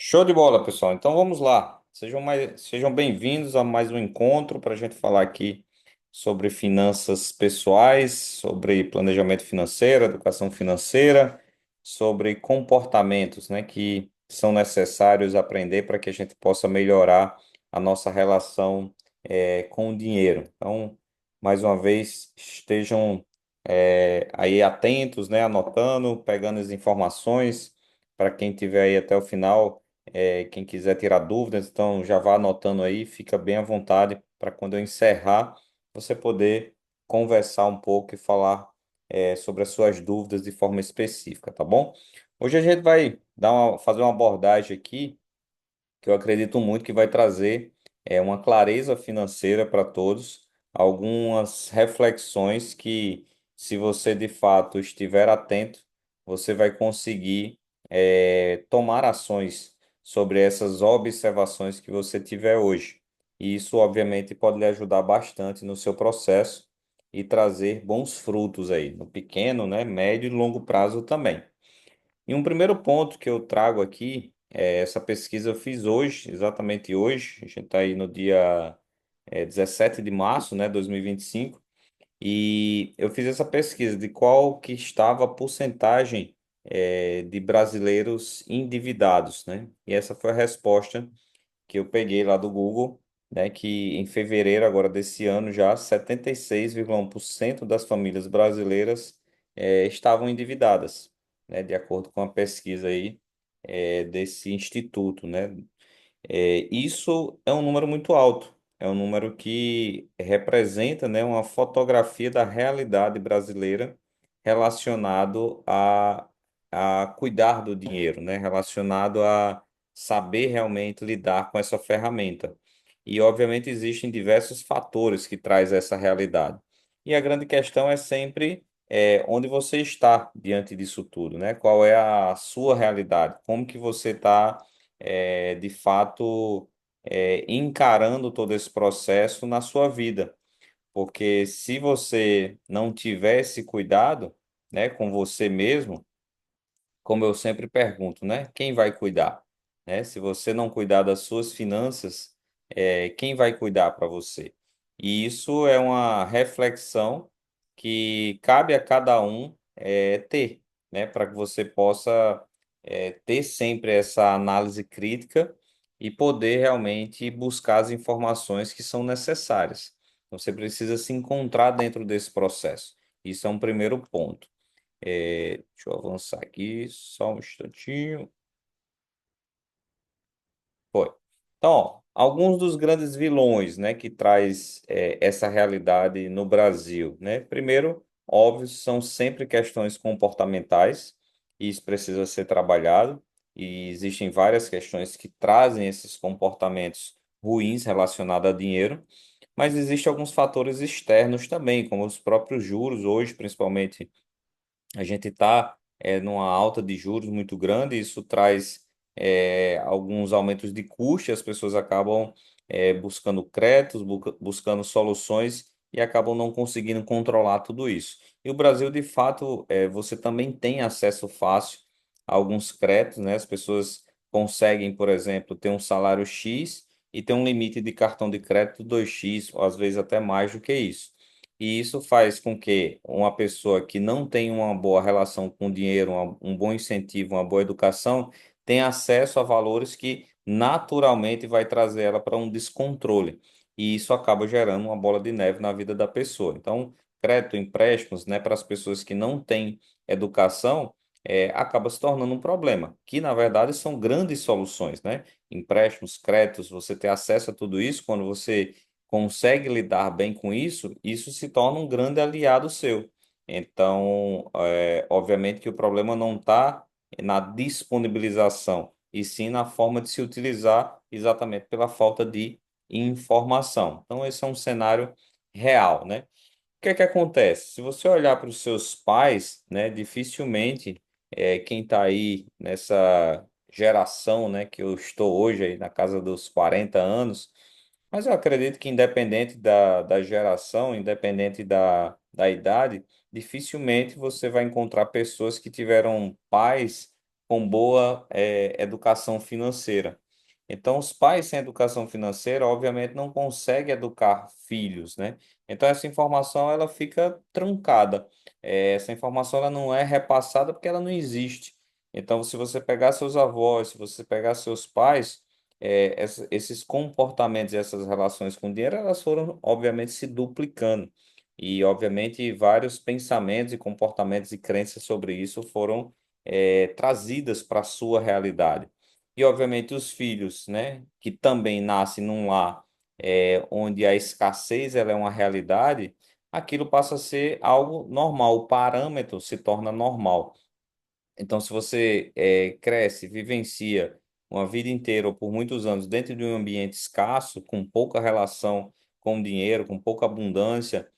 Show de bola, pessoal. Então vamos lá. Sejam bem-vindos a mais um encontro para a gente falar aqui sobre finanças pessoais, sobre planejamento financeiro, educação financeira, sobre comportamentos, né, que são necessários aprender para que a gente possa melhorar a nossa relação, com o dinheiro. Então, mais uma vez, estejam, aí atentos, né, anotando, pegando as informações para quem tiver aí até o final. Quem quiser tirar dúvidas, então já vá anotando aí, fica bem à vontade para quando eu encerrar, você poder conversar um pouco e falar, sobre as suas dúvidas de forma específica, tá bom? Hoje a gente vai fazer uma abordagem aqui que eu acredito muito que vai trazer uma clareza financeira para todos, algumas reflexões que, se você de fato estiver atento, você vai conseguir tomar ações sobre essas observações que você tiver hoje. E isso, obviamente, pode lhe ajudar bastante no seu processo e trazer bons frutos aí, no pequeno, né, médio e longo prazo também. E um primeiro ponto que eu trago aqui, essa pesquisa eu fiz hoje, exatamente hoje, a gente está aí no dia 17 de março, né, 2025, e eu fiz essa pesquisa de qual que estava a porcentagem de brasileiros endividados, né? E essa foi a resposta que eu peguei lá do Google, né, que em fevereiro agora desse ano já 76,1% das famílias brasileiras estavam endividadas, né, de acordo com a pesquisa aí desse instituto, né? Isso é um número muito alto, é um número que representa, né, uma fotografia da realidade brasileira relacionado a cuidar do dinheiro, né, relacionado a saber realmente lidar com essa ferramenta. E, obviamente, existem diversos fatores que traz essa realidade. E a grande questão é sempre onde você está diante disso tudo, né? Qual é a sua realidade? Como que você está de fato, encarando todo esse processo na sua vida. Porque se você não tiver esse cuidado, né, com você mesmo, como eu sempre pergunto, né, quem vai cuidar? Né? Se você não cuidar das suas finanças, quem vai cuidar para você? E isso é uma reflexão que cabe a cada um ter, né, para que você possa ter sempre essa análise crítica e poder realmente buscar as informações que são necessárias. Então, você precisa se encontrar dentro desse processo. Isso é um primeiro ponto. Deixa eu avançar aqui, só um instantinho. Foi. Então, ó, alguns dos grandes vilões, né, que traz essa realidade no Brasil, né? Primeiro, óbvio, são sempre questões comportamentais, e isso precisa ser trabalhado, e existem várias questões que trazem esses comportamentos ruins relacionados a dinheiro, mas existem alguns fatores externos também, como os próprios juros, hoje, principalmente. A gente está numa alta de juros muito grande, isso traz alguns aumentos de custo, e as pessoas acabam buscando créditos, buscando soluções e acabam não conseguindo controlar tudo isso. E o Brasil, de fato, você também tem acesso fácil a alguns créditos, né? As pessoas conseguem, por exemplo, ter um salário X e ter um limite de cartão de crédito 2x, ou às vezes até mais do que isso. E isso faz com que uma pessoa que não tem uma boa relação com o dinheiro, um bom incentivo, uma boa educação, tenha acesso a valores que naturalmente vai trazer ela para um descontrole. E isso acaba gerando uma bola de neve na vida da pessoa. Então, crédito, empréstimos, né, para as pessoas que não têm educação, acaba se tornando um problema, que na verdade são grandes soluções, né? Empréstimos, créditos, você ter acesso a tudo isso quando você consegue lidar bem com isso, isso se torna um grande aliado seu. Então, obviamente que o problema não está na disponibilização, e sim na forma de se utilizar, exatamente pela falta de informação. Então, esse é um cenário real, né? O que é que acontece? Se você olhar para os seus pais, né, dificilmente quem está aí nessa geração, né, que eu estou hoje aí na casa dos 40 anos, mas eu acredito que independente da geração, independente da idade, dificilmente você vai encontrar pessoas que tiveram pais com boa educação financeira. Então, os pais sem educação financeira, obviamente, não conseguem educar filhos, né? Então, essa informação ela fica truncada. Essa informação ela não é repassada porque ela não existe. Então, se você pegar seus avós, se você pegar seus pais, esses comportamentos e essas relações com o dinheiro, elas foram, obviamente, se duplicando. E, obviamente, vários pensamentos e comportamentos e crenças sobre isso foram trazidas para a sua realidade. E, obviamente, os filhos, né, que também nascem num lar onde a escassez ela é uma realidade, aquilo passa a ser algo normal, o parâmetro se torna normal. Então, se você cresce, vivencia uma vida inteira ou por muitos anos dentro de um ambiente escasso, com pouca relação com o dinheiro, com pouca abundância,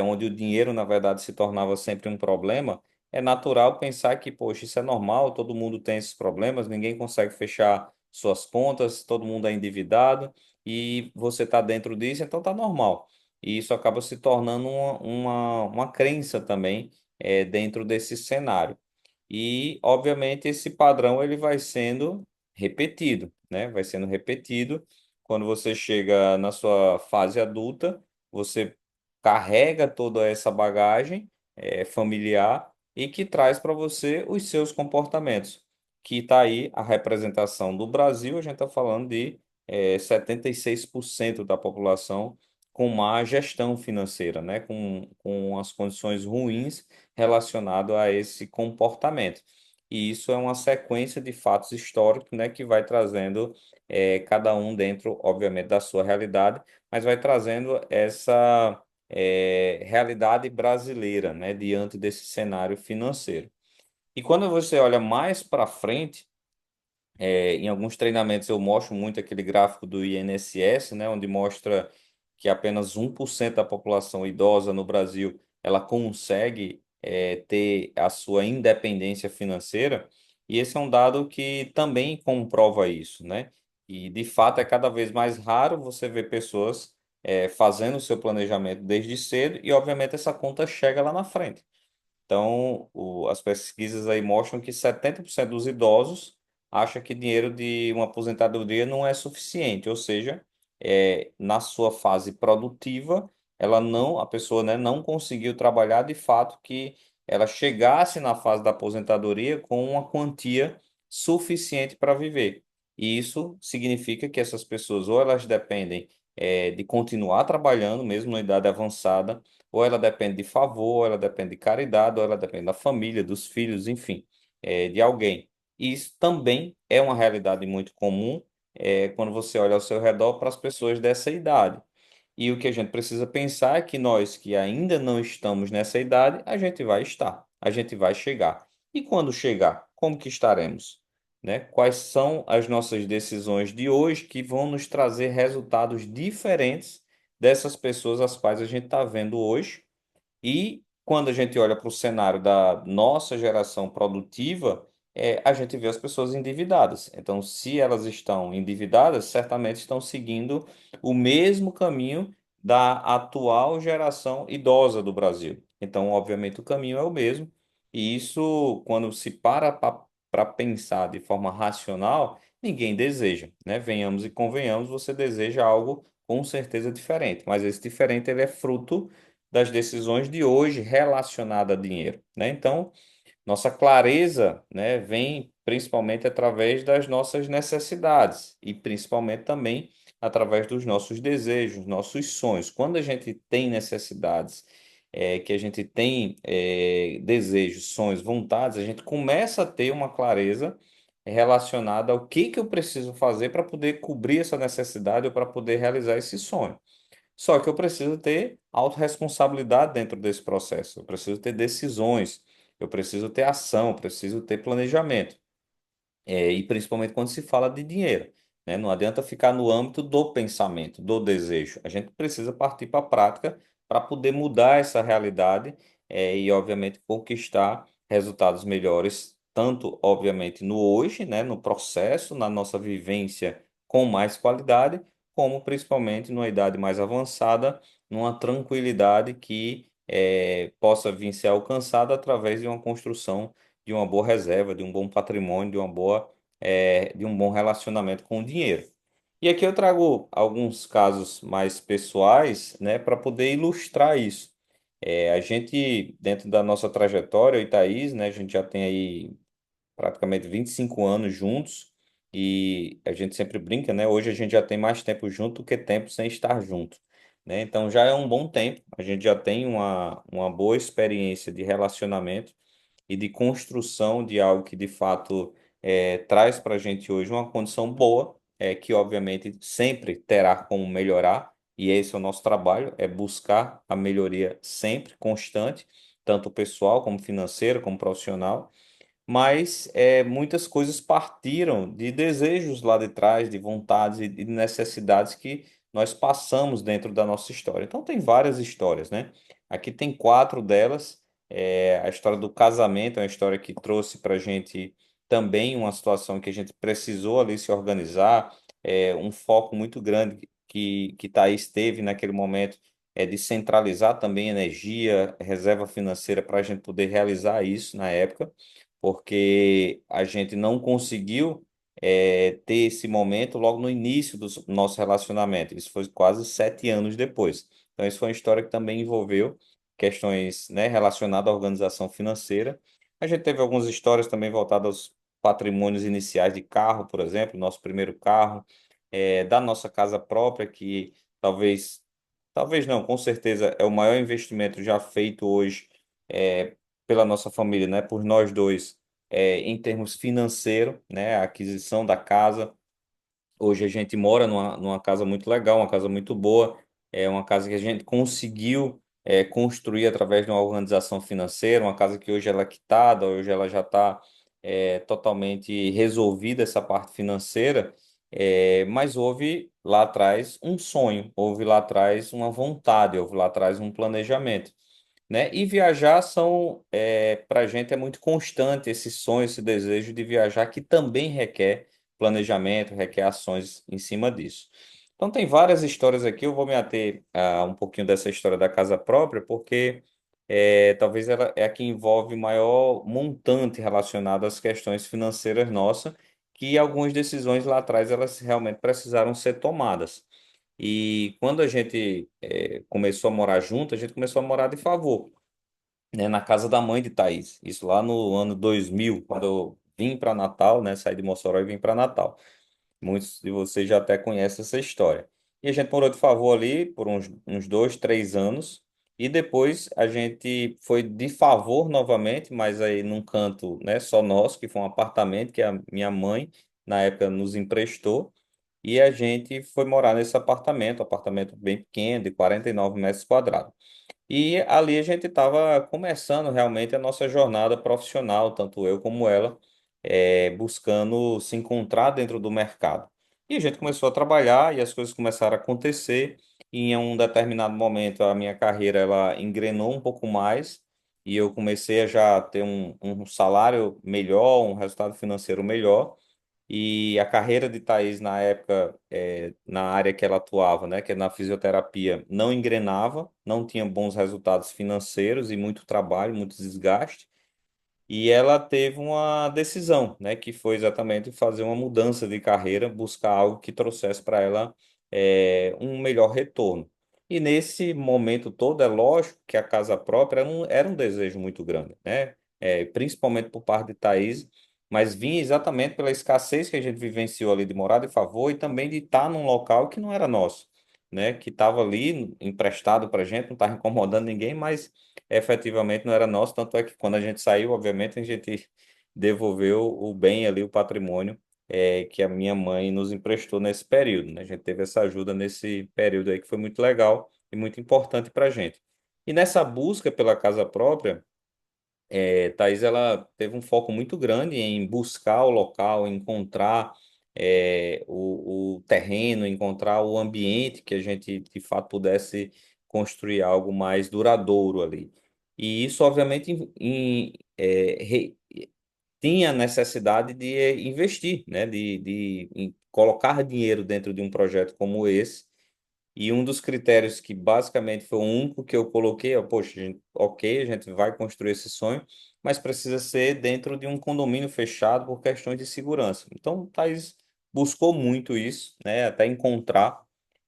onde o dinheiro, na verdade, se tornava sempre um problema, é natural pensar que, poxa, isso é normal, todo mundo tem esses problemas, ninguém consegue fechar suas contas, todo mundo é endividado e você está dentro disso, então está normal. E isso acaba se tornando uma crença também dentro desse cenário. E, obviamente, esse padrão ele vai sendo repetido, né? Vai sendo repetido. Quando você chega na sua fase adulta, você carrega toda essa bagagem familiar e que traz para você os seus comportamentos. Que está aí a representação do Brasil, a gente está falando de 76% da população com má gestão financeira, né? Com as condições ruins relacionado a esse comportamento. E isso é uma sequência de fatos históricos, né, que vai trazendo cada um dentro, obviamente, da sua realidade, mas vai trazendo essa realidade brasileira, né, diante desse cenário financeiro. E quando você olha mais para frente, em alguns treinamentos eu mostro muito aquele gráfico do INSS, né, onde mostra que apenas 1% da população idosa no Brasil ela consegue ter a sua independência financeira, e esse é um dado que também comprova isso, né? E de fato é cada vez mais raro você ver pessoas fazendo o seu planejamento desde cedo, e obviamente essa conta chega lá na frente. Então, as pesquisas aí mostram que 70% dos idosos acham que dinheiro de uma aposentadoria não é suficiente, ou seja, na sua fase produtiva, a pessoa, né, não conseguiu trabalhar de fato que ela chegasse na fase da aposentadoria com uma quantia suficiente para viver. E isso significa que essas pessoas ou elas dependem, de continuar trabalhando mesmo na idade avançada, ou ela depende de favor, ou ela depende de caridade, ou ela depende da família, dos filhos, enfim, de alguém. E isso também é uma realidade muito comum, quando você olha ao seu redor para as pessoas dessa idade. E o que a gente precisa pensar é que nós que ainda não estamos nessa idade, a gente vai estar, a gente vai chegar. E quando chegar, como que estaremos? Né? Quais são as nossas decisões de hoje que vão nos trazer resultados diferentes dessas pessoas às quais a gente está vendo hoje? E quando a gente olha para o cenário da nossa geração produtiva, a gente vê as pessoas endividadas. Então, se elas estão endividadas, certamente estão seguindo o mesmo caminho da atual geração idosa do Brasil. Então, obviamente, o caminho é o mesmo. E isso, quando se para pensar de forma racional, ninguém deseja, né? Venhamos e convenhamos, você deseja algo com certeza diferente. Mas esse diferente ele é fruto das decisões de hoje relacionada a dinheiro, né? Então, nossa clareza, né, vem principalmente através das nossas necessidades e principalmente também através dos nossos desejos, nossos sonhos. Quando a gente tem necessidades, que a gente tem desejos, sonhos, vontades, a gente começa a ter uma clareza relacionada ao que eu preciso fazer para poder cobrir essa necessidade ou para poder realizar esse sonho. Só que eu preciso ter autorresponsabilidade dentro desse processo. Eu preciso ter decisões, eu preciso ter ação, eu preciso ter planejamento. E principalmente quando se fala de dinheiro, né? Não adianta ficar no âmbito do pensamento, do desejo. A gente precisa partir para a prática para poder mudar essa realidade, e, obviamente, conquistar resultados melhores, tanto, obviamente, no hoje, né? No processo, na nossa vivência com mais qualidade, como principalmente numa idade mais avançada, numa tranquilidade que possa vir ser alcançada através de uma construção de uma boa reserva, de um bom patrimônio, de um bom relacionamento com o dinheiro. E aqui eu trago alguns casos mais pessoais, né, para poder ilustrar isso. A gente, dentro da nossa trajetória, eu e Thaís, né, a gente já tem aí praticamente 25 anos juntos e a gente sempre brinca, né? Hoje a gente já tem mais tempo junto do que tempo sem estar junto, né? Então já é um bom tempo, a gente já tem uma boa experiência de relacionamento e de construção de algo que de fato traz para a gente hoje uma condição boa, que obviamente sempre terá como melhorar, e esse é o nosso trabalho, é buscar a melhoria sempre, constante, tanto pessoal como financeira, como profissional, mas muitas coisas partiram de desejos lá de trás, de vontades e de necessidades que nós passamos dentro da nossa história. Então, tem várias histórias, né? Aqui tem quatro delas. A história do casamento é uma história que trouxe para a gente também uma situação que a gente precisou ali se organizar, um foco muito grande que Thaís teve naquele momento. De centralizar também energia, reserva financeira para a gente poder realizar isso na época porque a gente não conseguiu ter esse momento logo no início do nosso relacionamento. Isso foi quase 7 anos depois. Então, isso foi uma história que também envolveu questões, né, relacionadas à organização financeira. A gente teve algumas histórias também voltadas aos patrimônios iniciais de carro, por exemplo, nosso primeiro carro, da nossa casa própria, que talvez, talvez não, com certeza é o maior investimento já feito hoje é, pela nossa família, né, por nós dois, em termos financeiros, né, a aquisição da casa. Hoje a gente mora numa casa muito legal, uma casa muito boa, é uma casa que a gente conseguiu construir através de uma organização financeira, uma casa que hoje ela é quitada, hoje ela já está totalmente resolvida essa parte financeira, mas houve lá atrás um sonho, houve lá atrás uma vontade, houve lá atrás um planejamento, né? E viajar para a gente é muito constante esse sonho, esse desejo de viajar, que também requer planejamento, requer ações em cima disso. Então, tem várias histórias aqui, eu vou me ater a um pouquinho dessa história da casa própria, porque talvez ela é a que envolve maior montante relacionado às questões financeiras nossas, que algumas decisões lá atrás elas realmente precisaram ser tomadas. E quando a gente começou a morar junto, a gente começou a morar de favor, né, na casa da mãe de Thaís. Isso lá no ano 2000, quando eu vim para Natal, né, saí de Mossoró e vim para Natal. Muitos de vocês já até conhecem essa história. E a gente morou de favor ali por uns 2, 3 anos. E depois a gente foi de favor novamente, mas aí num canto, né, só nosso, que foi um apartamento que a minha mãe, na época, nos emprestou. E a gente foi morar nesse apartamento, apartamento bem pequeno, de 49 metros quadrados. E ali a gente estava começando realmente a nossa jornada profissional, tanto eu como ela, buscando se encontrar dentro do mercado. E a gente começou a trabalhar e as coisas começaram a acontecer. E em um determinado momento a minha carreira ela engrenou um pouco mais e eu comecei a já ter um salário melhor, um resultado financeiro melhor. E a carreira de Thaís na época, na área que ela atuava, né, que é na fisioterapia, não engrenava, não tinha bons resultados financeiros e muito trabalho, muito desgaste. E ela teve uma decisão, né, que foi exatamente fazer uma mudança de carreira, buscar algo que trouxesse para ela um melhor retorno. E nesse momento todo, é lógico que a casa própria era um desejo muito grande, né? Principalmente por parte de Thaís, mas vinha exatamente pela escassez que a gente vivenciou ali de morar de favor e também de estar num local que não era nosso, né? Que estava ali emprestado para a gente, não estava incomodando ninguém, mas efetivamente não era nosso, tanto é que quando a gente saiu, obviamente, a gente devolveu o bem ali, o patrimônio, que a minha mãe nos emprestou nesse período, né? A gente teve essa ajuda nesse período aí que foi muito legal e muito importante para a gente. E nessa busca pela casa própria, Thaís, ela teve um foco muito grande em buscar o local, encontrar o terreno, encontrar o ambiente que a gente, de fato, pudesse construir algo mais duradouro ali. E isso, obviamente, tinha necessidade de investir, né? De colocar dinheiro dentro de um projeto como esse, e um dos critérios que basicamente foi o único que eu coloquei, poxa, ok, a gente vai construir esse sonho, mas precisa ser dentro de um condomínio fechado por questões de segurança. Então, o Thaís buscou muito isso, né, até encontrar,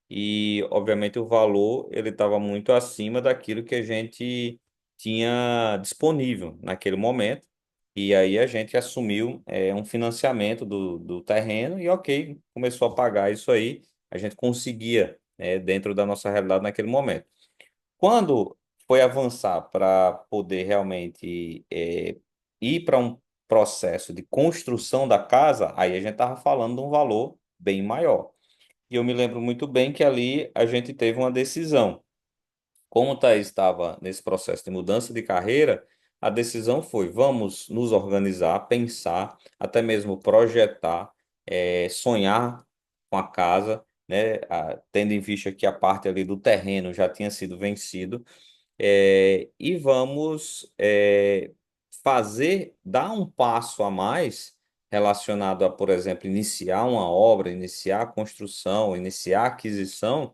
e obviamente o valor ele estava muito acima daquilo que a gente tinha disponível naquele momento. E aí a gente assumiu um financiamento do terreno e ok, começou a pagar isso aí. A gente conseguia, dentro da nossa realidade naquele momento. Quando foi avançar para poder realmente ir para um processo de construção da casa, aí a gente estava falando de um valor bem maior. E eu me lembro muito bem que ali a gente teve uma decisão. Como o Thaís estava nesse processo de mudança de carreira, a decisão foi: vamos nos organizar, pensar, até mesmo projetar, sonhar com a casa, né? Tendo em vista que a parte ali do terreno já tinha sido vencido, e vamos fazer, dar um passo a mais relacionado a, por exemplo, iniciar uma obra, iniciar a construção, iniciar a aquisição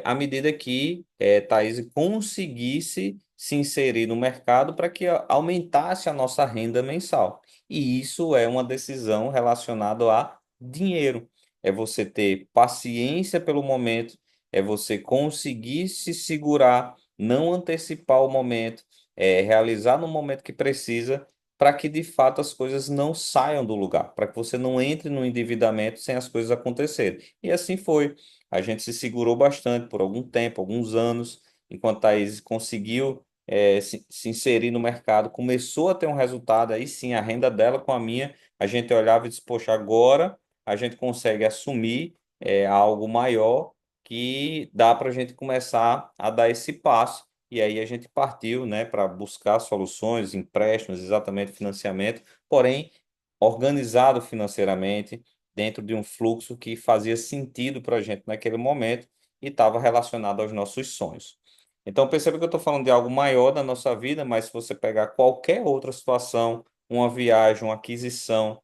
à medida que Thaís conseguisse se inserir no mercado para que aumentasse a nossa renda mensal. E isso é uma decisão relacionada a dinheiro. É você ter paciência pelo momento, é você conseguir se segurar, não antecipar o momento, realizar no momento que precisa, para que de fato as coisas não saiam do lugar, para que você não entre no endividamento sem as coisas acontecerem. E assim foi. A gente se segurou bastante por algum tempo, alguns anos, enquanto a Thaís conseguiu se inserir no mercado, começou a ter um resultado, aí sim, a renda dela com a minha, a gente olhava e disse, poxa, agora a gente consegue assumir algo maior que dá para a gente começar a dar esse passo. E aí a gente partiu, né, para buscar soluções, empréstimos, exatamente financiamento, porém organizado financeiramente dentro de um fluxo que fazia sentido para a gente naquele momento e estava relacionado aos nossos sonhos. Então, perceba que eu estou falando de algo maior da nossa vida, mas se você pegar qualquer outra situação, uma viagem, uma aquisição,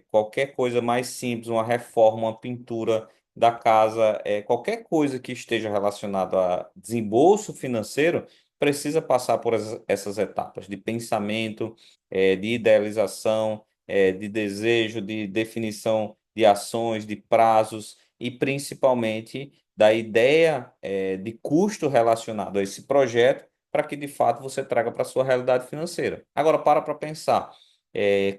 qualquer coisa mais simples, uma reforma, uma pintura da casa, qualquer coisa que esteja relacionada a desembolso financeiro, precisa passar por essas etapas de pensamento, de idealização, de desejo, de definição de ações, de prazos e principalmente da ideia, de custo relacionado a esse projeto para que de fato você traga para a sua realidade financeira. Agora, para pensar,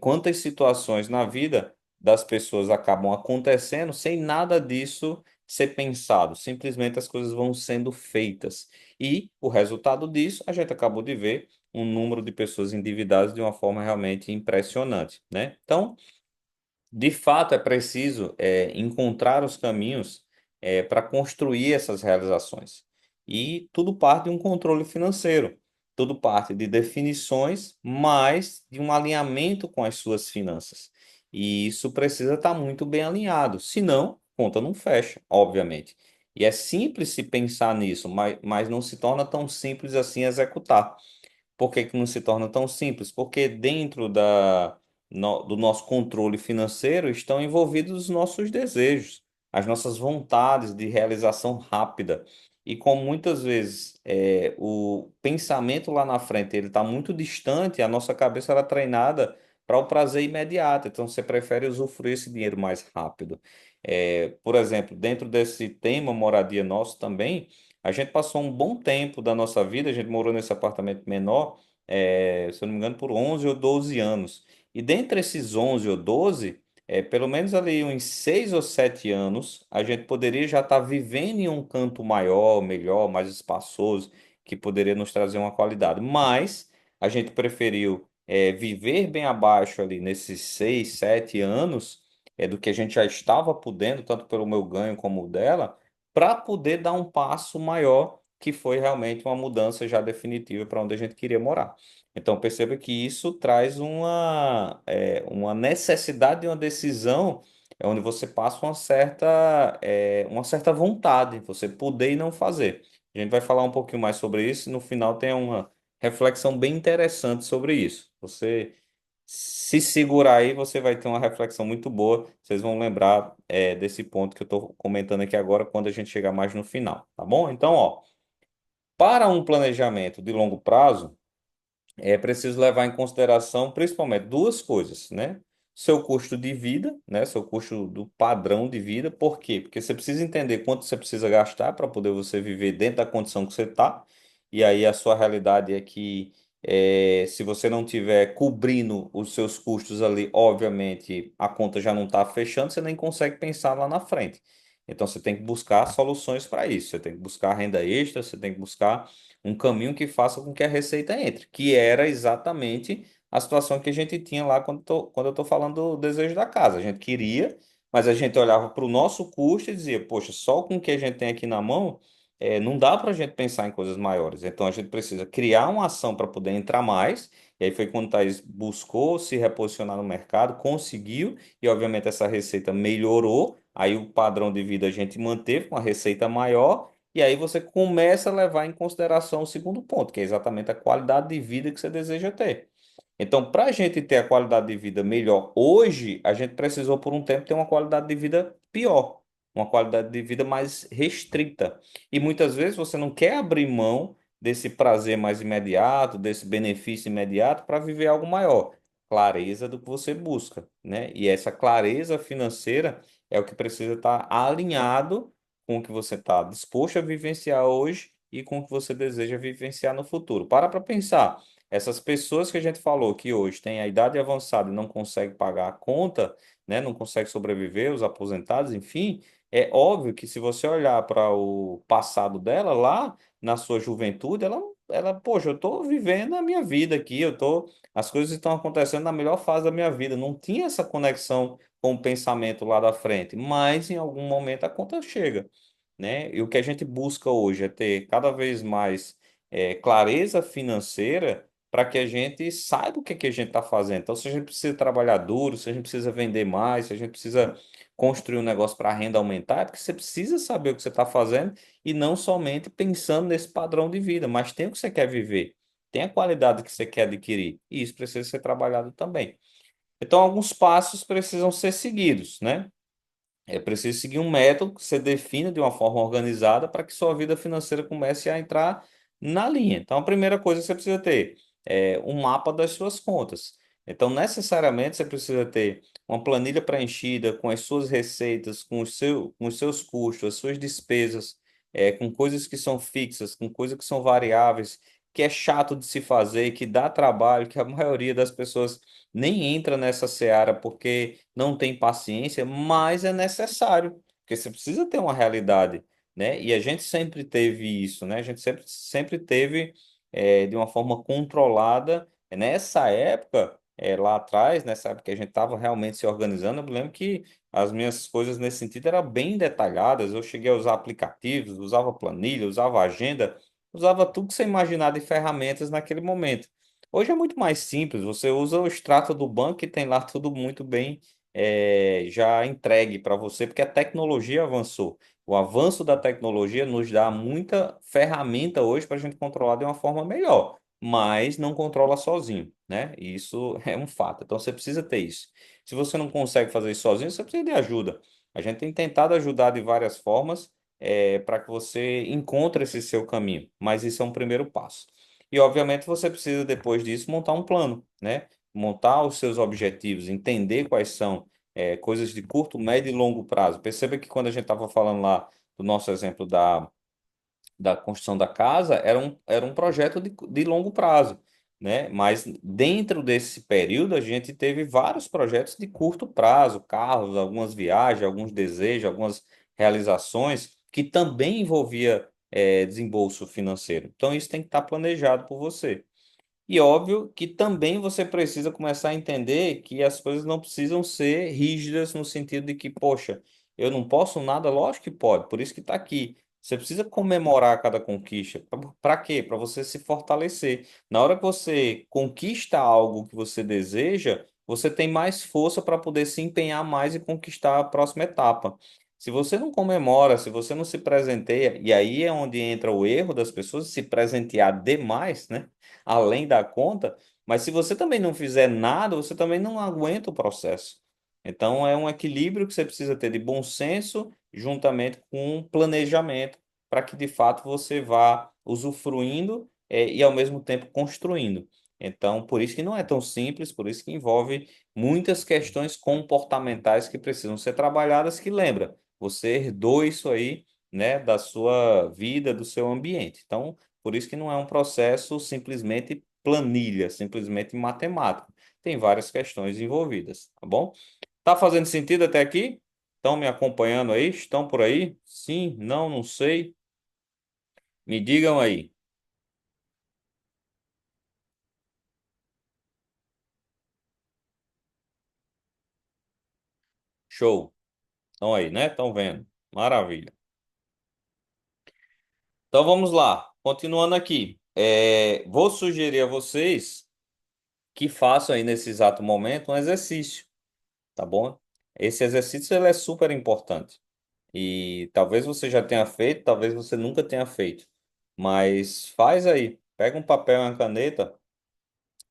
quantas situações na vida das pessoas acabam acontecendo sem nada disso ser pensado, simplesmente as coisas vão sendo feitas. E o resultado disso, a gente acabou de ver um número de pessoas endividadas de uma forma realmente impressionante, né? Então, de fato, é preciso encontrar os caminhos para construir essas realizações. E tudo parte de um controle financeiro, tudo parte de definições, mas de um alinhamento com as suas finanças. E isso precisa estar muito bem alinhado, senão, a conta não fecha, obviamente. E é simples se pensar nisso, mas não se torna tão simples assim executar. Por que que não se torna tão simples? Porque dentro do nosso controle financeiro estão envolvidos os nossos desejos, as nossas vontades de realização rápida. E como muitas vezes o pensamento lá na frente ele está muito distante, a nossa cabeça era treinada para o prazer imediato. Então você prefere usufruir esse dinheiro mais rápido. Por exemplo, dentro desse tema moradia nosso também. A gente passou um bom tempo da nossa vida, a gente morou nesse apartamento menor, se eu não me engano, por 11 ou 12 anos. E dentre esses 11 ou 12, pelo menos ali uns 6 ou 7 anos, a gente poderia já estar vivendo em um canto maior, melhor, mais espaçoso, que poderia nos trazer uma qualidade. Mas a gente preferiu viver bem abaixo ali nesses 6, 7 anos, do que a gente já estava podendo, tanto pelo meu ganho como o dela para poder dar um passo maior, que foi realmente uma mudança já definitiva para onde a gente queria morar. Então, perceba que isso traz uma necessidade de uma decisão onde você passa uma certa vontade, você poder e não fazer. A gente vai falar um pouquinho mais sobre isso e no final tem uma reflexão bem interessante sobre isso. Você se segurar aí, você vai ter uma reflexão muito boa. Vocês vão lembrar, desse ponto que eu estou comentando aqui agora, quando a gente chegar mais no final, tá bom? Então, ó, para um planejamento de longo prazo, é preciso levar em consideração principalmente duas coisas, né? Seu custo de vida, né? Seu custo do padrão de vida. Por quê? Porque você precisa entender quanto você precisa gastar para poder você viver dentro da condição que você está. E aí a sua realidade é que se você não tiver cobrindo os seus custos ali, obviamente a conta já não está fechando, você nem consegue pensar lá na frente. Então você tem que buscar soluções para isso. Você tem que buscar renda extra, você tem que buscar um caminho que faça com que a receita entre, que era exatamente a situação que a gente tinha lá quando eu estou falando do desejo da casa. A gente queria, mas a gente olhava para o nosso custo e dizia, poxa, só com o que a gente tem aqui na mão, não dá para a gente pensar em coisas maiores. Então a gente precisa criar uma ação para poder entrar mais. E aí foi quando o Thaís buscou se reposicionar no mercado, conseguiu, e obviamente essa receita melhorou. Aí o padrão de vida a gente manteve com a receita maior. E aí você começa a levar em consideração o segundo ponto, que é exatamente a qualidade de vida que você deseja ter. Então, para a gente ter a qualidade de vida melhor hoje, a gente precisou por um tempo ter uma qualidade de vida pior, uma qualidade de vida mais restrita. E muitas vezes você não quer abrir mão desse prazer mais imediato, desse benefício imediato para viver algo maior. Clareza do que você busca, né? E essa clareza financeira é o que precisa estar alinhado com o que você está disposto a vivenciar hoje e com o que você deseja vivenciar no futuro. Para pensar. Essas pessoas que a gente falou que hoje têm a idade avançada e não conseguem pagar a conta, né, não conseguem sobreviver, os aposentados, enfim, é óbvio que se você olhar para o passado dela, lá na sua juventude, poxa, eu estou vivendo a minha vida aqui, as coisas estão acontecendo na melhor fase da minha vida. Não tinha essa conexão com o pensamento lá da frente, mas em algum momento a conta chega, né? E o que a gente busca hoje é ter cada vez mais clareza financeira para que a gente saiba o que que a gente está fazendo. Então, se a gente precisa trabalhar duro, se a gente precisa vender mais, se a gente precisa construir um negócio para a renda aumentar, é porque você precisa saber o que você está fazendo e não somente pensando nesse padrão de vida, mas tem o que você quer viver, tem a qualidade que você quer adquirir, e isso precisa ser trabalhado também. Então, alguns passos precisam ser seguidos, né? É preciso seguir um método que você defina de uma forma organizada para que sua vida financeira comece a entrar na linha. Então, a primeira coisa que você precisa ter é um mapa das suas contas. Então, necessariamente, você precisa ter uma planilha preenchida com as suas receitas, com os seus custos, as suas despesas, com coisas que são fixas, com coisas que são variáveis, que é chato de se fazer, que dá trabalho, que a maioria das pessoas nem entra nessa seara porque não tem paciência, mas é necessário, porque você precisa ter uma realidade, né? E a gente sempre teve isso, né? A gente sempre teve de uma forma controlada. Nessa época, lá atrás, nessa época que a gente estava realmente se organizando, eu me lembro que as minhas coisas nesse sentido eram bem detalhadas. Eu cheguei a usar aplicativos, usava planilha, usava agenda, usava tudo que você imaginar de ferramentas naquele momento. Hoje é muito mais simples, você usa o extrato do banco e tem lá tudo muito bem já entregue para você, porque a tecnologia avançou. O avanço da tecnologia nos dá muita ferramenta hoje para a gente controlar de uma forma melhor, mas não controla sozinho, né? E isso é um fato. Então você precisa ter isso. Se você não consegue fazer isso sozinho, você precisa de ajuda. A gente tem tentado ajudar de várias formas para que você encontre esse seu caminho, mas isso é um primeiro passo. E, obviamente, você precisa, depois disso, montar um plano, né? Montar os seus objetivos, entender quais são coisas de curto, médio e longo prazo. Perceba que quando a gente estava falando lá do nosso exemplo da construção da casa, era um projeto de longo prazo, né? Mas dentro desse período, a gente teve vários projetos de curto prazo, carros, algumas viagens, alguns desejos, algumas realizações, que também envolvia desembolso financeiro. Então, isso tem que estar planejado por você. E óbvio que também você precisa começar a entender que as coisas não precisam ser rígidas no sentido de que, poxa, eu não posso nada, lógico que pode, por isso que está aqui. Você precisa comemorar cada conquista. Para quê? Para você se fortalecer. Na hora que você conquista algo que você deseja, você tem mais força para poder se empenhar mais e conquistar a próxima etapa. Se você não comemora, se você não se presenteia, e aí é onde entra o erro das pessoas se presentear demais, né? Além da conta, mas se você também não fizer nada, você também não aguenta o processo. Então, é um equilíbrio que você precisa ter de bom senso, juntamente com um planejamento, para que de fato você vá usufruindo, e ao mesmo tempo construindo. Então, por isso que não é tão simples, por isso que envolve muitas questões comportamentais que precisam ser trabalhadas, que lembra, você herdou isso aí, né, da sua vida, do seu ambiente. Então, por isso que não é um processo simplesmente planilha, simplesmente matemático. Tem várias questões envolvidas, tá bom? Tá fazendo sentido até aqui? Estão me acompanhando aí? Estão por aí? Sim, não, não sei. Me digam aí. Show. Estão aí, né? Estão vendo. Maravilha. Então vamos lá. Continuando aqui. Vou sugerir a vocês que façam aí nesse exato momento um exercício, tá bom? Esse exercício ele é super importante. E talvez você já tenha feito, talvez você nunca tenha feito. Mas faz aí. Pega um papel e uma caneta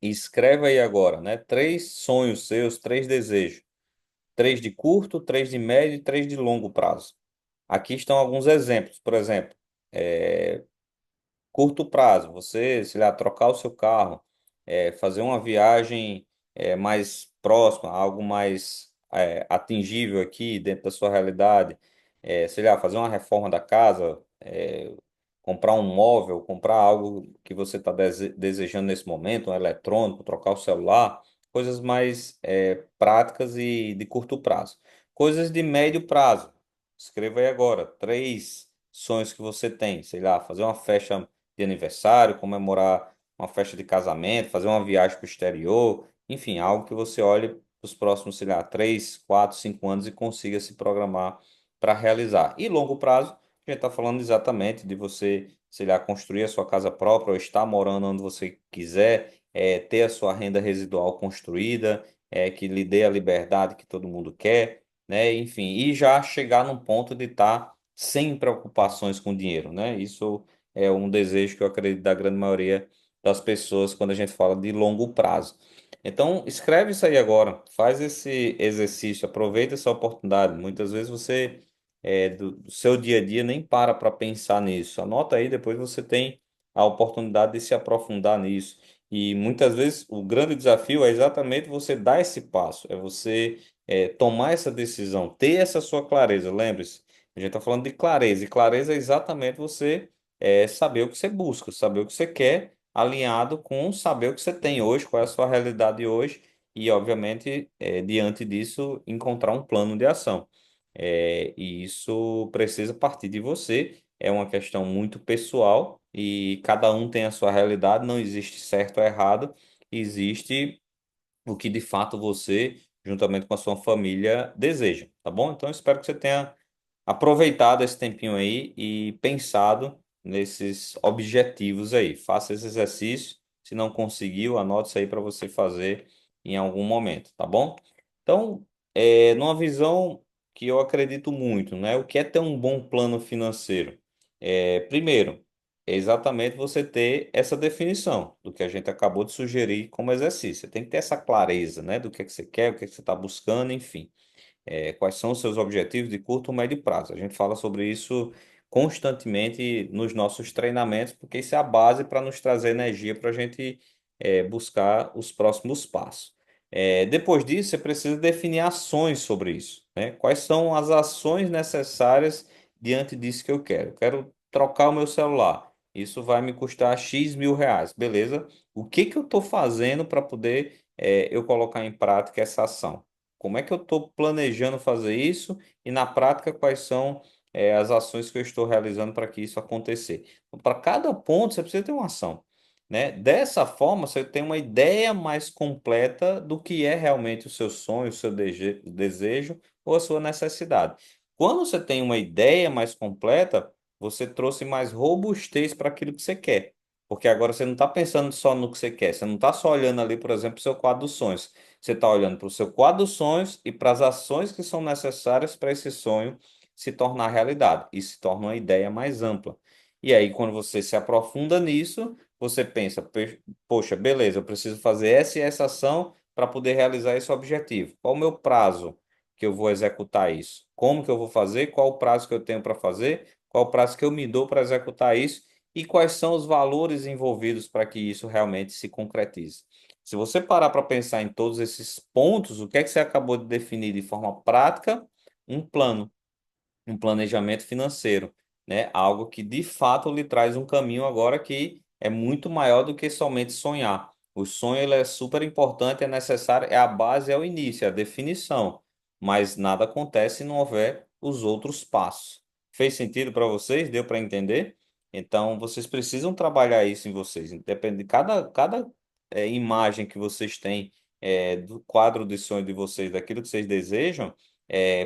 e escreve aí agora, né? Três sonhos seus, três desejos. Três de curto, três de médio e três de longo prazo. Aqui estão alguns exemplos. Por exemplo, é, curto prazo, você, sei lá, trocar o seu carro, fazer uma viagem mais próxima, algo mais atingível aqui dentro da sua realidade, sei lá, fazer uma reforma da casa, comprar um móvel, comprar algo que você está desejando nesse momento, um eletrônico, trocar o celular, coisas mais práticas e de curto prazo. Coisas de médio prazo. Escreva aí agora, três sonhos que você tem, sei lá, fazer uma festa de aniversário, comemorar uma festa de casamento, fazer uma viagem para o exterior, enfim, algo que você olhe os próximos, sei lá, 3, 4, 5 anos e consiga se programar para realizar. E longo prazo, a gente está falando exatamente de você, sei lá, construir a sua casa própria ou estar morando onde você quiser, ter a sua renda residual construída, que lhe dê a liberdade que todo mundo quer, né? Enfim, e já chegar num ponto de estar sem preocupações com dinheiro, né? Isso é um desejo que eu acredito da grande maioria das pessoas quando a gente fala de longo prazo. Então, escreve isso aí agora, faz esse exercício, aproveita essa oportunidade. Muitas vezes você, do seu dia a dia, nem para pensar nisso. Anota aí, depois você tem a oportunidade de se aprofundar nisso. E muitas vezes o grande desafio é exatamente você dar esse passo, é você tomar essa decisão, ter essa sua clareza. Lembre-se, a gente está falando de clareza, e clareza é exatamente você saber o que você busca, saber o que você quer, alinhado com saber o que você tem hoje, qual é a sua realidade hoje, e, obviamente, diante disso, encontrar um plano de ação. E isso precisa partir de você, é uma questão muito pessoal, e cada um tem a sua realidade, não existe certo ou errado, existe o que de fato você, juntamente com a sua família, deseja, tá bom? Então, eu espero que você tenha aproveitado esse tempinho aí e pensado nesses objetivos aí. Faça esse exercício. Se não conseguiu, anote isso aí para você fazer em algum momento, tá bom? Então, numa visão que eu acredito muito, né? O que é ter um bom plano financeiro? Primeiro, é exatamente você ter essa definição do que a gente acabou de sugerir como exercício. Você tem que ter essa clareza, né? Do que é que você quer, o que é que você está buscando, enfim. Quais são os seus objetivos de curto ou médio prazo. A gente fala sobre isso constantemente nos nossos treinamentos, porque isso é a base para nos trazer energia para a gente buscar os próximos passos. Depois disso, você precisa definir ações sobre isso, né? Quais são as ações necessárias diante disso que eu quero? Eu quero trocar o meu celular. Isso vai me custar X mil reais, beleza? O que que eu estou fazendo para poder eu colocar em prática essa ação? Como é que eu estou planejando fazer isso e na prática quais são as ações que eu estou realizando para que isso acontecer? Então, para cada ponto você precisa ter uma ação, né? Dessa forma você tem uma ideia mais completa do que é realmente o seu sonho, o seu desejo ou a sua necessidade. Quando você tem uma ideia mais completa, você trouxe mais robustez para aquilo que você quer. Porque agora você não está pensando só no que você quer, você não está só olhando ali, por exemplo, o seu quadro dos sonhos. Você está olhando para o seu quadro dos sonhos e para as ações que são necessárias para esse sonho se tornar realidade. E se torna uma ideia mais ampla. E aí, quando você se aprofunda nisso, você pensa, Poxa, beleza, eu preciso fazer essa e essa ação para poder realizar esse objetivo. Qual o meu prazo que eu vou executar isso? Como que eu vou fazer? Qual o prazo que eu tenho para fazer? Qual o prazo que eu me dou para executar isso? e quais são os valores envolvidos para que isso realmente se concretize. Se você parar para pensar em todos esses pontos, o que é que você acabou de definir de forma prática? Um plano, um planejamento financeiro, né? Algo que de fato lhe traz um caminho agora que é muito maior do que somente sonhar. O sonho ele é super importante, é necessário, é a base, é o início, é a definição, mas nada acontece se não houver os outros passos. Fez sentido para vocês? Deu para entender? Então, vocês precisam trabalhar isso em vocês. Depende de cada imagem que vocês têm do quadro de sonho de vocês, daquilo que vocês desejam,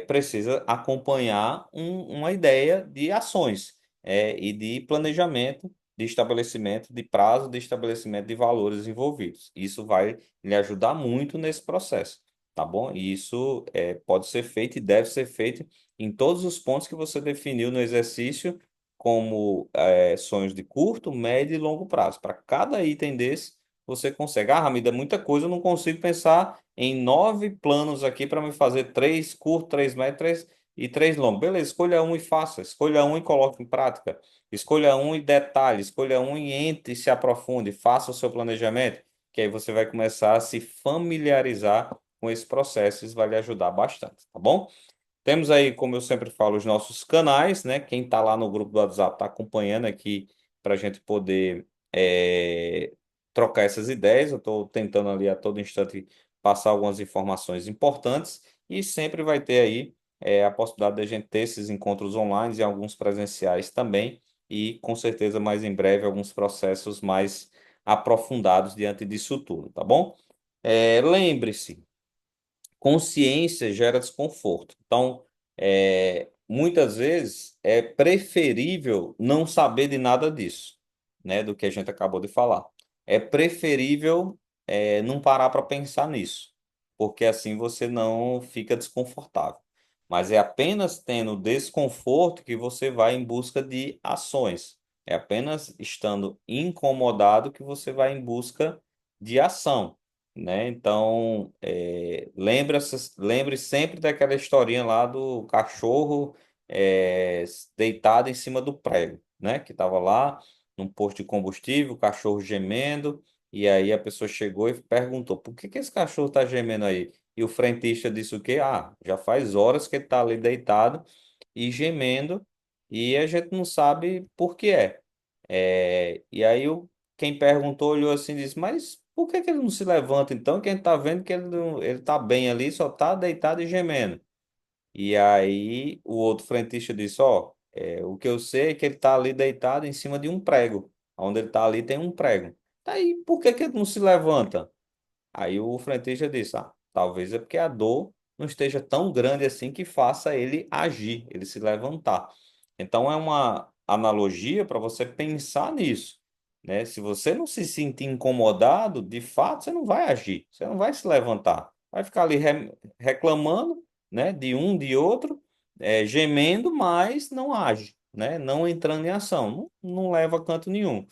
precisa acompanhar uma ideia de ações e de planejamento, de estabelecimento de prazo, de estabelecimento de valores envolvidos. Isso vai lhe ajudar muito nesse processo, tá bom? E isso pode ser feito e deve ser feito em todos os pontos que você definiu no exercício, como sonhos de curto, médio e longo prazo. Para cada item desse, você consegue. Ah, Ramiro, é muita coisa, eu não consigo pensar em 9 planos aqui para me fazer 3 curtos, 3 médios, e 3 longos. Beleza, escolha um e faça. Escolha um e coloque em prática. Escolha um e detalhe. Escolha um e entre e se aprofunde. Faça o seu planejamento, que aí você vai começar a se familiarizar com esse processo. Isso vai lhe ajudar bastante, tá bom? Temos aí, como eu sempre falo, os nossos canais, né? Quem está lá no grupo do WhatsApp está acompanhando aqui para a gente poder trocar essas ideias. Eu estou tentando ali a todo instante passar algumas informações importantes e sempre vai ter aí a possibilidade de a gente ter esses encontros online e alguns presenciais também e com certeza mais em breve alguns processos mais aprofundados diante disso tudo, tá bom? Lembre-se, consciência gera desconforto. Então, muitas vezes é preferível não saber de nada disso, né, do que a gente acabou de falar. É preferível não parar para pensar nisso, porque assim você não fica desconfortável. Mas é apenas tendo desconforto que você vai em busca de ações. É apenas estando incomodado que você vai em busca de ação, né? Então, lembre sempre daquela historinha lá do cachorro deitado em cima do prego, né? Que estava lá num posto de combustível, o cachorro gemendo, e aí a pessoa chegou e perguntou: por que que esse cachorro está gemendo aí? E o frentista disse o quê? Ah, já faz horas que ele está ali deitado e gemendo, e a gente não sabe por que é. E aí quem perguntou olhou assim e disse, mas por que que ele não se levanta então? Quem está vendo que ele tá bem ali, só está deitado e gemendo. E aí o outro frentista disse, ó, o que eu sei é que ele está ali deitado em cima de um prego. Onde ele está ali tem um prego. Tá aí, por que que ele não se levanta? Aí o frentista disse: ah, talvez é porque a dor não esteja tão grande assim que faça ele agir, ele se levantar. Então é uma analogia para você pensar nisso, né? Se você não se sentir incomodado, de fato você não vai agir, você não vai se levantar, vai ficar ali reclamando, né? De um, de outro, gemendo, mas não age, né? Não entrando em ação, não leva a canto nenhum.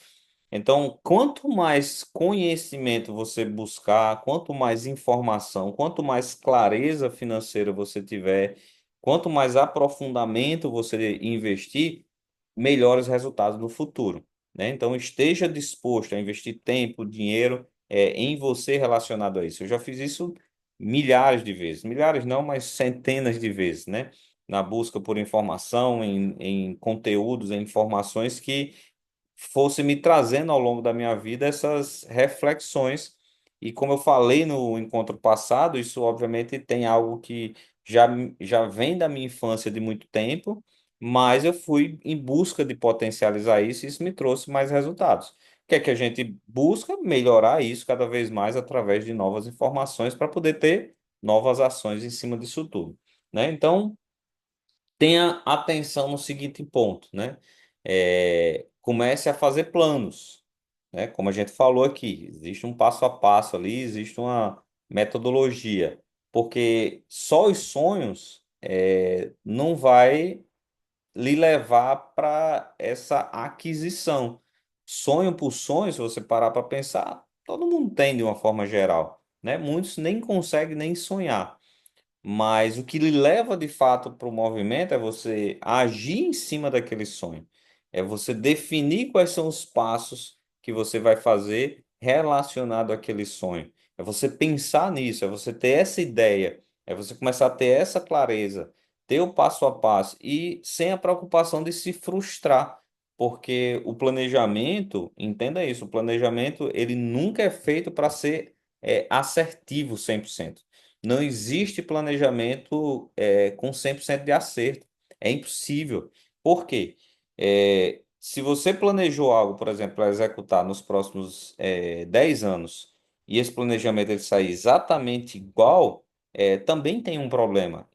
Então, quanto mais conhecimento você buscar, quanto mais informação, quanto mais clareza financeira você tiver, quanto mais aprofundamento você investir, melhores resultados no futuro, né? Então, esteja disposto a investir tempo, dinheiro, em você relacionado a isso. Eu já fiz isso milhares de vezes, milhares não, mas centenas de vezes, né? Na busca por informação, em conteúdos, em informações que fosse me trazendo ao longo da minha vida essas reflexões. E como eu falei no encontro passado, isso obviamente tem algo que já, já vem da minha infância de muito tempo, mas eu fui em busca de potencializar isso e isso me trouxe mais resultados. O que é que a gente busca? Melhorar isso cada vez mais através de novas informações para poder ter novas ações em cima disso tudo, né? Então, tenha atenção no seguinte ponto, né? Comece a fazer planos, né? Como a gente falou aqui, existe um passo a passo ali, existe uma metodologia, porque só os sonhos não vai lhe levar para essa aquisição. Sonho por sonho, se você parar para pensar, todo mundo tem de uma forma geral, né? Muitos nem conseguem nem sonhar. Mas o que lhe leva de fato para o movimento é você agir em cima daquele sonho. É você definir quais são os passos que você vai fazer relacionado àquele sonho. É você pensar nisso, é você ter essa ideia, é você começar a ter essa clareza, ter o passo a passo e sem a preocupação de se frustrar, porque o planejamento, entenda isso, o planejamento ele nunca é feito para ser assertivo 100%. Não existe planejamento com 100% de acerto. É impossível. Por quê? Se você planejou algo, por exemplo, para executar nos próximos 10 anos, e esse planejamento ele sair exatamente igual, também tem um problema.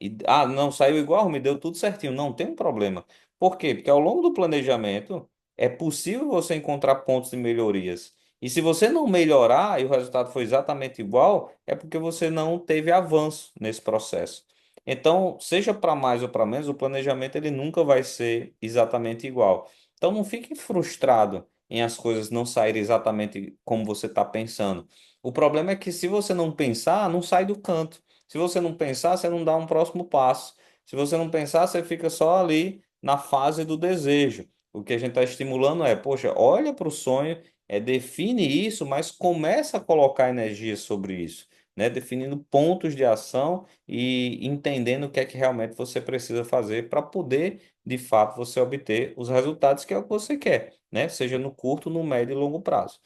Não saiu igual, me deu tudo certinho. Não, tem um problema. Por quê? Porque ao longo do planejamento é possível você encontrar pontos de melhorias. E se você não melhorar e o resultado foi exatamente igual, é porque você não teve avanço nesse processo. Então, seja para mais ou para menos, o planejamento ele nunca vai ser exatamente igual. Então, não fique frustrado em as coisas não saírem exatamente como você está pensando. O problema é que se você não pensar, não sai do canto. Se você não pensar, você não dá um próximo passo. Se você não pensar, você fica só ali na fase do desejo. O que a gente está estimulando é, poxa, olha para o sonho, define isso, mas começa a colocar energia sobre isso, né? Definindo pontos de ação e entendendo o que é que realmente você precisa fazer para poder, de fato, você obter os resultados que é o que você quer, né? Seja no curto, no médio e longo prazo.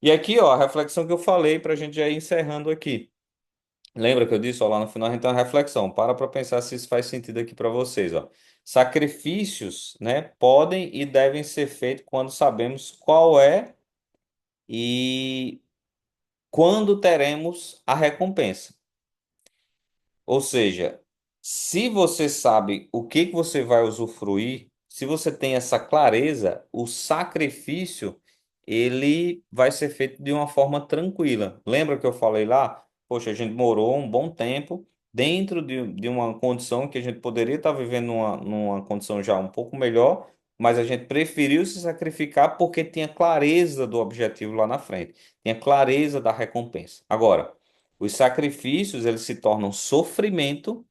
E aqui, ó, a reflexão que eu falei para a gente já ir encerrando aqui. Lembra que eu disse, ó, lá no final a gente tem uma reflexão. Para pensar se isso faz sentido aqui para vocês, ó. Sacrifícios, né, podem e devem ser feitos quando sabemos qual é e quando teremos a recompensa. Ou seja, se você sabe o que que você vai usufruir, se você tem essa clareza, o sacrifício ele vai ser feito de uma forma tranquila. Lembra que eu falei lá? Poxa, a gente morou um bom tempo dentro de uma condição que a gente poderia estar vivendo numa condição já um pouco melhor, mas a gente preferiu se sacrificar porque tinha clareza do objetivo lá na frente, tinha clareza da recompensa. Agora, os sacrifícios, eles se tornam sofrimento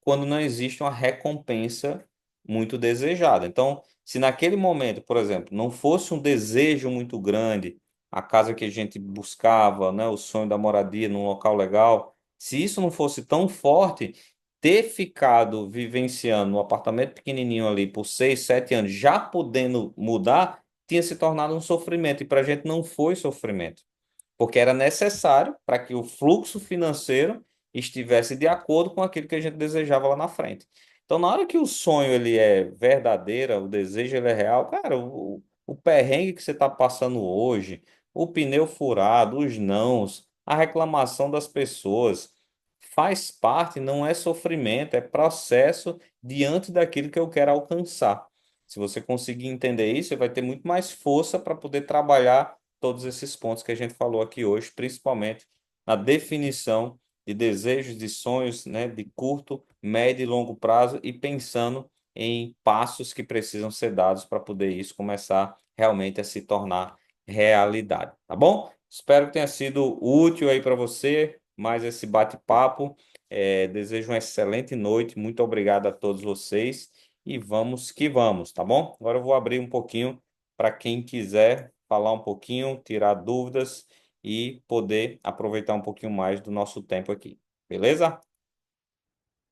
quando não existe uma recompensa muito desejada. Então, se naquele momento, por exemplo, não fosse um desejo muito grande, a casa que a gente buscava, né, o sonho da moradia num local legal, se isso não fosse tão forte, ter ficado vivenciando um apartamento pequenininho ali por 6, 7 anos, já podendo mudar, tinha se tornado um sofrimento. E para a gente não foi sofrimento porque era necessário para que o fluxo financeiro estivesse de acordo com aquilo que a gente desejava lá na frente. Então, na hora que o sonho ele é verdadeiro, o desejo ele é real, cara, o perrengue que você está passando hoje, o pneu furado, os nãos, a reclamação das pessoas, faz parte, não é sofrimento, é processo diante daquilo que eu quero alcançar. Se você conseguir entender isso, você vai ter muito mais força para poder trabalhar todos esses pontos que a gente falou aqui hoje, principalmente na definição de desejos, de sonhos, né, de curto, médio e longo prazo e pensando em passos que precisam ser dados para poder isso começar realmente a se tornar realidade, tá bom? Espero que tenha sido útil aí para você, mais esse bate-papo. Desejo uma excelente noite, muito obrigado a todos vocês e vamos que vamos, tá bom? Agora eu vou abrir um pouquinho para quem quiser falar um pouquinho, tirar dúvidas e poder aproveitar um pouquinho mais do nosso tempo aqui. Beleza?